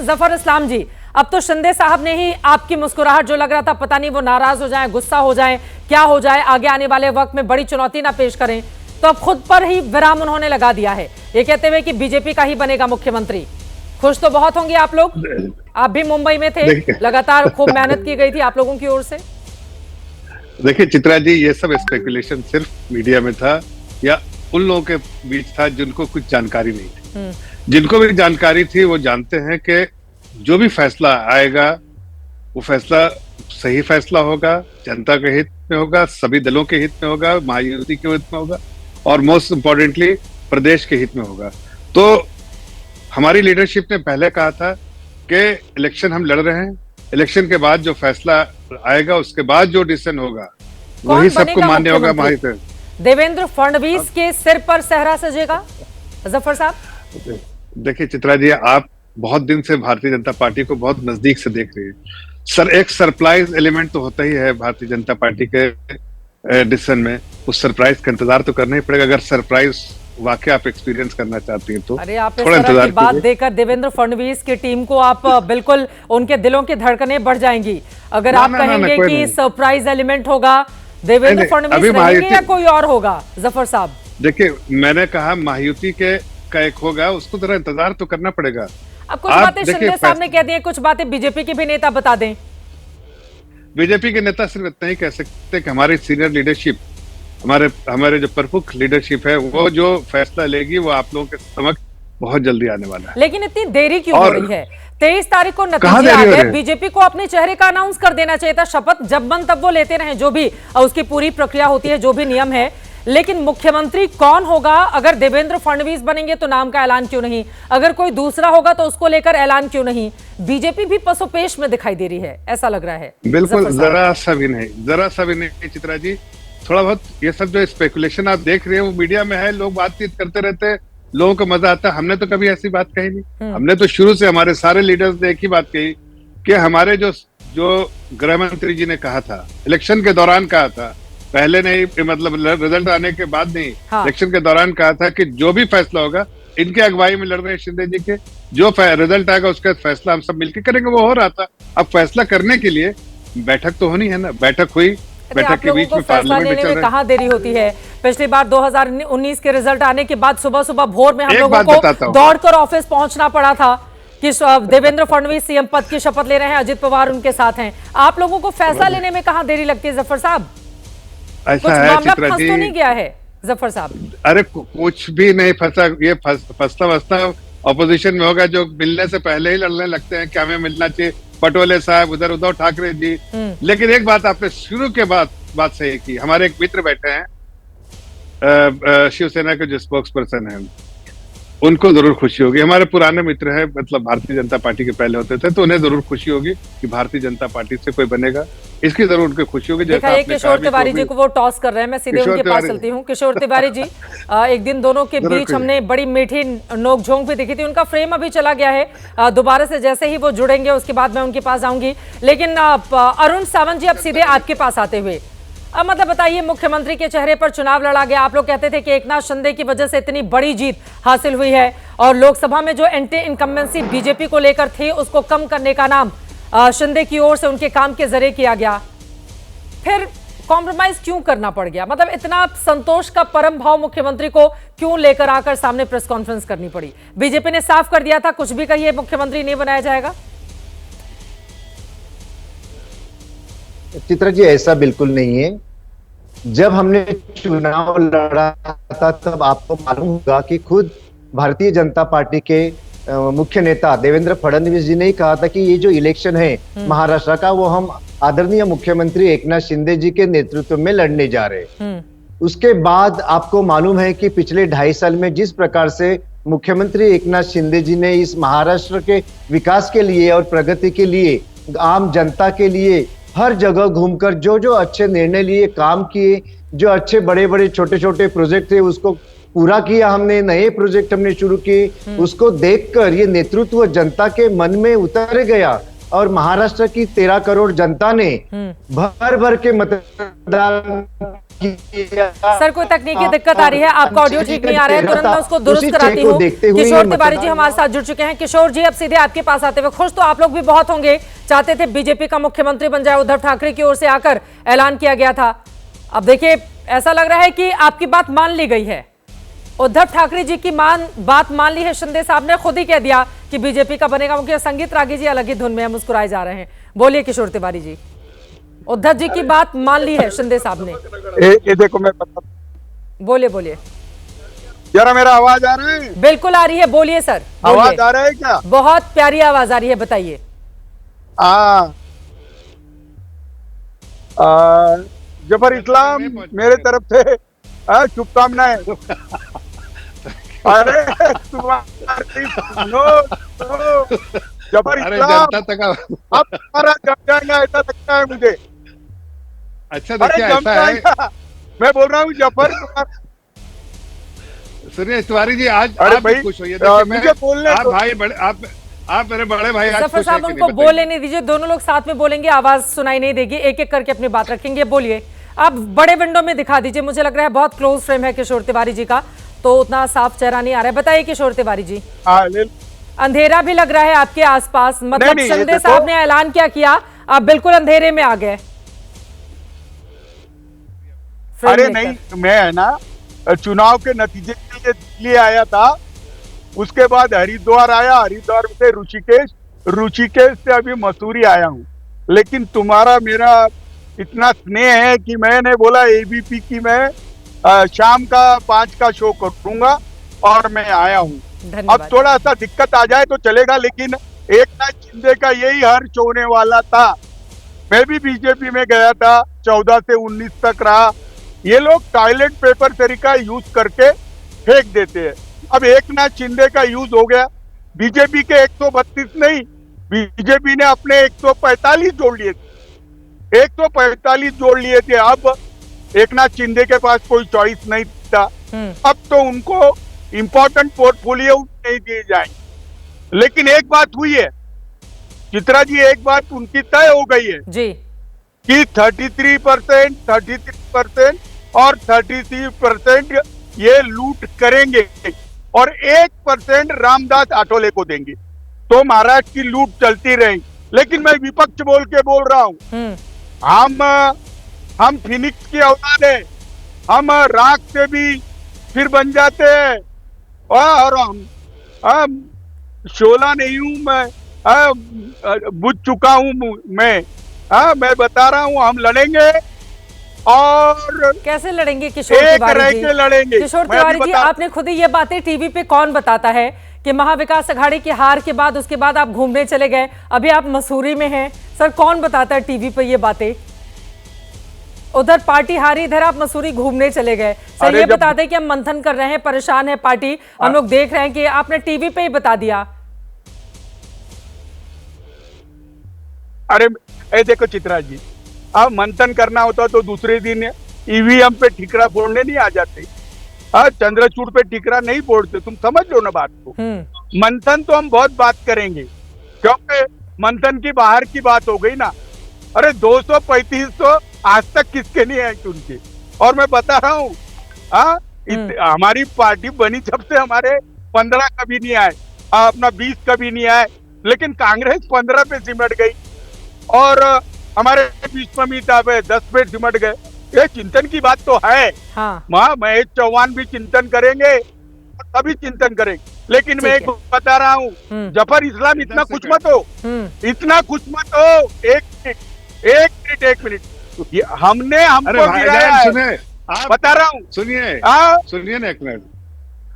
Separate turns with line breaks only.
जफर इस्लाम जी, अब तो शिंदे साहब ने ही आपकी मुस्कुराहट जो लग रहा था, पता नहीं वो नाराज हो जाए, गुस्सा हो जाए, क्या हो जाए, आगे आने वाले वक्त में बड़ी चुनौती ना पेश करें, तो अब खुद पर ही विराम उन्होंने लगा दिया है, ये कहते हुए कि बीजेपी का ही बनेगा मुख्यमंत्री। खुश तो बहुत होंगे आप लोग, आप भी मुंबई में थे, लगातार खूब मेहनत की गई थी आप लोगों की ओर से।
देखिए चित्रा जी, ये सब स्पेकुलेशन सिर्फ मीडिया में था या उन लोगों के बीच था जिनको कुछ जानकारी नहीं थी। जिनको भी जानकारी थी वो जानते हैं कि जो भी फैसला आएगा वो फैसला सही फैसला होगा, जनता के हित में होगा, सभी दलों के हित में होगा, महायुति के हित में होगा और मोस्ट इम्पोर्टेंटली प्रदेश के हित में होगा। तो हमारी लीडरशिप ने पहले कहा था कि इलेक्शन हम लड़ रहे हैं, इलेक्शन के बाद जो फैसला आएगा उसके बाद जो डिसीजन होगा वही सबको मान्य होगा।
देवेंद्र फडणवीस के सिर पर सहरा सजेगा जफर साहब?
देखिए चित्रा जी, आप बहुत दिन से भारतीय जनता पार्टी को बहुत नजदीक से देख रही है। एक सरप्राइज एलिमेंट तो होता ही है भारतीय जनता पार्टी के डिसीजन में। उस सरप्राइज का इंतजार तो करना ही पड़ेगा। अगर सरप्राइज वाकई आप एक्सपीरियंस करना चाहती हैं तो
अरे आप इस तरह की बात देकर देवेंद्र फडणवीस की टीम को आप बिल्कुल उनके दिलों की धड़कनें बढ़ जाएंगी अगर आप कहेंगे कि सरप्राइज एलिमेंट होगा। देवेंद्र फडणवीस रहेंगे या कोई और होगा जफर साहब?
देखिए मैंने कहा महायुति के का एक होगा, उसको जरा इंतजार तो करना पड़ेगा।
अब कुछ बातें शिंदे साहब ने कह दी, कुछ बातें बीजेपी के भी नेता बता दें।
बीजेपी के नेता सिर्फ इतना ही कह सकते कि हमारी सीनियर लीडरशिप, हमारे जो प्रमुख लीडरशिप है वो जो फैसला लेगी वो आप लोगों के समक्ष बहुत जल्दी आने वाला है।
लेकिन इतनी देरी क्यों हो रही है? 23 तारीख को नतीजे आ गए, बीजेपी को अपने चेहरे का अनाउंस कर देना चाहिए था। शपथ जब मन तब वो लेते रहे, जो भी उसकी पूरी प्रक्रिया होती है, जो भी नियम है, लेकिन मुख्यमंत्री कौन होगा? अगर देवेंद्र फडणवीस बनेंगे तो नाम का ऐलान क्यों नहीं? अगर कोई दूसरा होगा तो उसको लेकर ऐलान क्यों नहीं? बीजेपी भी पसोपेश में दिखाई दे रही है, ऐसा लग रहा है।
बिल्कुल, जरा सा भी नहीं चित्रा जी। थोड़ा बहुत ये सब जो स्पेकुलेशन आप देख रहे हैं वो मीडिया में है, लोग बातचीत करते रहते हैं, लोगों को मजा आता है। हमने तो कभी ऐसी बात कही नहीं। हमने तो शुरू से, हमारे सारे लीडर्स ने एक ही बात कही कि हमारे जो गृह मंत्री जी ने कहा था, इलेक्शन के दौरान कहा था, पहले नहीं, मतलब रिजल्ट आने के बाद नहीं, इलेक्शन के दौरान कहा था कि जो भी फैसला होगा, इनके अगुवाई में लड़ रहे हैं शिंदे जी के, जो रिजल्ट आएगा उसका फैसला हम सब मिलकर करेंगे। वो हो रहा था। अब फैसला करने के लिए बैठक तो होनी है ना। बैठक हुई, बैठक के बीच में
पार्लियामेंट में कहाँ देरी होती है? पिछली बार 2019 के रिजल्ट आने के बाद सुबह सुबह भोर में हम लोगों को दौड़कर ऑफिस पहुंचना पड़ा था कि देवेंद्र फडणवीस सीएम पद की शपथ ले रहे हैं, अजित पवार उनके साथ हैं। आप लोगों को फैसला लेने में कहाँ देरी लगती है जफर साहब?
ऐसा है चित्रा जी,
तो नहीं गया है जफर साहब?
अरे कुछ भी नहीं फंसा। ये फंसता ऑपोजिशन में होगा जो मिलने से पहले ही लड़ने लगते हैं कि हमें मिलना चाहिए, पटोले साहब, उधर उद्धव ठाकरे जी। लेकिन एक बात आपने शुरू के बाद बात सही की। हमारे एक मित्र बैठे हैं शिवसेना के जो स्पोक्स पर्सन है, उनको जरूर खुशी होगी। हमारे पुराने मित्र हैं, मतलब भारतीय जनता पार्टी के पहले होते थे, तो उन्हें जरूर खुशी होगी कि भारतीय जनता पार्टी से कोई बनेगा, इसकी जरूर उनको खुशी होगी।
जैसा आपने किशोर तिवारी जी को वो टॉस कर रहे हैं, मैं सीधे उनके पास चलती हूँ। किशोर तिवारी जी, एक दिन दोनों के बीच हमने बड़ी मीठी नोकझोंक भी देखी थी। उनका फ्रेम अभी चला गया है, दोबारा से जैसे ही वो जुड़ेंगे उसके बाद मैं उनके पास आऊंगी। लेकिन अरुण सावंत जी, अब सीधे आपके पास आते हुए, अब मतलब बताइए, मुख्यमंत्री के चेहरे पर चुनाव लड़ा गया। आप लोग कहते थे कि एकनाथ शिंदे की वजह से इतनी बड़ी जीत हासिल हुई है और लोकसभा में जो एंटी इनकम्बेंसी बीजेपी को लेकर थी उसको कम करने का नाम शिंदे की ओर से उनके काम के जरिए किया गया। फिर कॉम्प्रोमाइज क्यों करना पड़ गया? मतलब इतना संतोष का परम भाव मुख्यमंत्री को क्यों लेकर आकर सामने प्रेस कॉन्फ्रेंस करनी पड़ी? बीजेपी ने साफ कर दिया था, कुछ भी कहिए मुख्यमंत्री नहीं बनाया जाएगा।
चित्रा जी, ऐसा बिल्कुल नहीं है। जब हमने चुनाव लड़ा था तब आपको मालूम होगा कि खुद भारतीय जनता पार्टी के मुख्य नेता देवेंद्र फडणवीस जी ने ही कहा था कि ये जो इलेक्शन है महाराष्ट्र का, वो हम आदरणीय मुख्यमंत्री एकनाथ शिंदे जी के नेतृत्व में लड़ने जा रहे हैं। उसके बाद आपको मालूम है कि पिछले 2.5 साल में जिस प्रकार से मुख्यमंत्री एकनाथ शिंदे जी ने इस महाराष्ट्र के विकास के लिए और प्रगति के लिए, आम जनता के लिए हर जगह घूमकर जो जो अच्छे निर्णय लिए, काम किए, जो अच्छे बड़े बड़े छोटे छोटे प्रोजेक्ट थे उसको पूरा किया हमने, नए प्रोजेक्ट हमने शुरू किए। उसको देखकर ये नेतृत्व जनता के मन में उतर गया और महाराष्ट्र की 13 करोड़ जनता ने भर भर के मतदान
सर कोई तकनीकी दिक्कत आ रही है, आपका ऑडियो ठीक नहीं आ रहा है, तुरंत मैं उसको दुरुस्त कराती हूँ। किशोर तिवारी जी हमारे साथ जुड़ चुके हैं। किशोर जी, अब सीधे आपके पास आते हुए, खुश तो आप लोग भी बहुत होंगे, चाहते थे बीजेपी का मुख्यमंत्री बन जाए, उद्धव ठाकरे की ओर से आकर ऐलान किया गया था। अब देखिए, ऐसा लग रहा है कि आपकी बात मान ली गई है, उद्धव ठाकरे जी की बात मान ली है। शिंदे साहब ने खुद ही कह दिया कि बीजेपी का बनेगा मुखिया। संगीत रागी जी अलग ही धुन में है, मुस्कुराए जा रहे हैं। बोलिए किशोर तिवारी जी, उद्धव जी की बात मान ली है शिंदे साहब ने।
ये देखो, मैं
बोलिए बोलिए,
जरा मेरा आवाज आ रहा है?
बिल्कुल आ रही है, बोलिए सर।
आवाज आ रहा है क्या?
बहुत प्यारी आवाज आ रही है, बताइए।
जफर इस्लाम मेरे तरफ से शुभकामनाएं। अरे जफर इस्लाम, अब हमारा जम जाएगा ऐसा लगता है मुझे।
अच्छा देखिए, ऐसा है,
मैं बोल रहा हूँ जफर।
सुनिए तिवारी जी, आज
अरे
आप
भाई,
खुश होइए।
मुझे बोलने
आप भाई बड़े, आप मेरे बड़े भाई आज
जफर साहब उनको बोल लेने दीजिए, दोनों लोग साथ में बोलेंगे, आवाज सुनाई नहीं देगी, एक एक करके अपनी बात रखेंगे। बोलिए, आप बड़े विंडो में दिखा दीजिए, मुझे लग रहा है बहुत क्लोज फ्रेम है किशोर तिवारी जी का, तो उतना साफ चेहरा नहीं आ रहा है। बताइए किशोर तिवारी जी, अंधेरा भी लग रहा है आपके आसपास, मतलब शिंदे साहब ने ऐलान क्या किया, आप बिल्कुल अंधेरे में आ गए।
अरे नहीं, मैं है ना चुनाव के नतीजे के लिए दिल्ली आया था, उसके बाद हरिद्वार आया, हरिद्वार से ऋषिकेश, ऋषिकेश से अभी मसूरी आया हूँ। लेकिन तुम्हारा मेरा इतना स्नेह है कि मैंने बोला एबीपी की मैं शाम का 5 का शो करूंगा और मैं आया हूँ। अब थोड़ा सा दिक्कत आ जाए तो चलेगा, लेकिन एकनाथ शिंदे का यही हर्ष होने वाला था। मैं भी बीजेपी में गया था, 14 से 19 तक रहा। ये लोग टॉयलेट पेपर तरीका यूज करके फेंक देते हैं। अब एकनाथ शिंदे का यूज हो गया। बीजेपी के 132 नहीं, बीजेपी ने अपने 145 जोड़ लिए थे, 145 जोड़ लिए थे। अब एकनाथ शिंदे के पास कोई चॉइस नहीं था, अब तो उनको इंपॉर्टेंट पोर्टफोलियो नहीं दिए जाएंगे। लेकिन एक बात हुई है चित्रा जी, एक बात उनकी तय हो गई है
जी
कि 33% और 33% ये लूट करेंगे और 1% रामदास आठवले को देंगे, तो महाराष्ट्र की लूट चलती रही। लेकिन मैं विपक्ष बोल के बोल रहा हूं, हम फिनिक्स की औलाद है, हम राख से भी फिर बन जाते हैं, और हम शोला नहीं हूं मैं, बुझ चुका हूं मैं बता रहा हूं, हम लड़ेंगे। और
कैसे लड़ेंगे किशोर तिवारी जी?
लड़ेंगे
किशोर तिवारी जी, आपने खुद ही ये बातें टीवी पे कौन बताता है कि महाविकास अघाड़ी की हार के बाद उसके बाद आप घूमने चले गए, अभी आप मसूरी में हैं। सर कौन बताता है टीवी पे ये बातें? उधर पार्टी हारी, इधर आप मसूरी घूमने चले गए। सर ये बताते हैं कि हम मंथन कर रहे हैं, परेशान है पार्टी, हम लोग देख रहे हैं, कि आपने टीवी पे ही बता दिया।
अरे देखो चित्रा जी, अब मंथन करना होता तो दूसरे दिन ईवीएम पे ठिकरा फोड़ने नहीं आ जाते, चंद्रचूड़ पे ठिकरा नहीं फोड़ते। तुम समझ लो ना बात को। मंथन तो हम बहुत बात करेंगे, क्योंकि मंथन की बाहर की बात हो गई ना। अरे 235 आज तक किसके नहीं है उनके। और मैं बता रहा हूँ, हमारी पार्टी बनी जब से हमारे 15 कभी नहीं आए, अपना 20 कभी नहीं आए, लेकिन कांग्रेस 15 पे सिमट गई और हमारे विश्वमिता पे 10 पे सिमट गए। ये चिंतन की बात तो है। महेश चौहान भी चिंतन करेंगे, सभी चिंतन करेंगे। लेकिन मैं एक बता रहा हूँ, जफर इस्लाम इतना खुश मत हो, इतना खुश मत हो। एक मिनट हमने हमको गिराया है,
सुनिए,
बता रहा हूँ,
सुनिए ना एक मिनट।